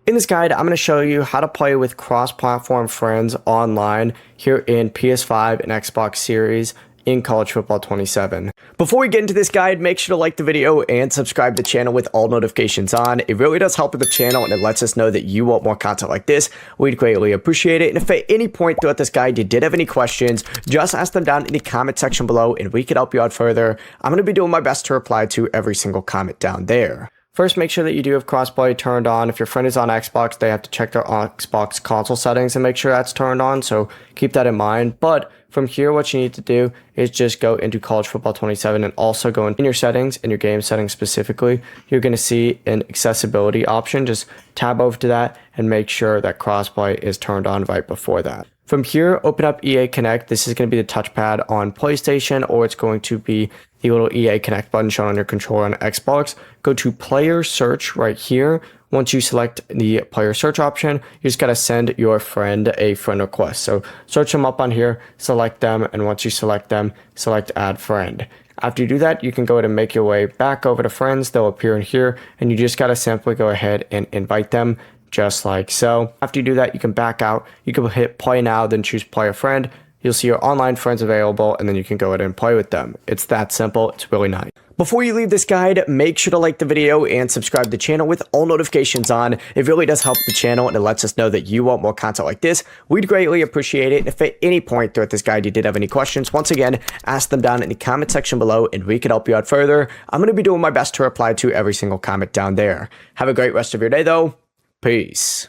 In this guide, I'm going to show you how to play with Cross Platform Friends online here in PS5 and Xbox Series in College Football 27. Before we get into this guide, make sure to like the video and subscribe to the channel with all notifications on. It really does help with the channel and it lets us know that you want more content like this. We'd greatly appreciate it. And if at any point throughout this guide you did have any questions, just ask them down in the comment section below and we could help you out further. I'm going to be doing my best to reply to every single comment down there. First, make sure that you do have crossplay turned on. If your friend is on Xbox, they have to check their Xbox console settings and make sure that's turned on, so keep that in mind. But from here, what you need to do is just go into College Football 27 and also go in your settings, in your game settings specifically. You're going to see an accessibility option. Just tab over to that and make sure that crossplay is turned on right before that. From here, open up EA Connect. This is going to be the touchpad on PlayStation, or it's going to be the little EA Connect button shown on your controller on Xbox. Go to Player Search right here. Once you select the Player Search option, you just got to send your friend a friend request. So search them up on here, select them, and once you select them, select Add Friend. After you do that, you can go ahead and make your way back over to Friends. They'll appear in here, and you just got to simply go ahead and invite them, just like so. After you do that, you can back out. You can hit Play Now, then choose Play a Friend. You'll see your online friends available, and then you can go ahead and play with them. It's that simple. It's really nice. Before you leave this guide, make sure to like the video and subscribe to the channel with all notifications on. It really does help the channel, and it lets us know that you want more content like this. We'd greatly appreciate it. And if at any point throughout this guide you did have any questions, once again, ask them down in the comment section below, and we can help you out further. I'm going to be doing my best to reply to every single comment down there. Have a great rest of your day, though. Peace.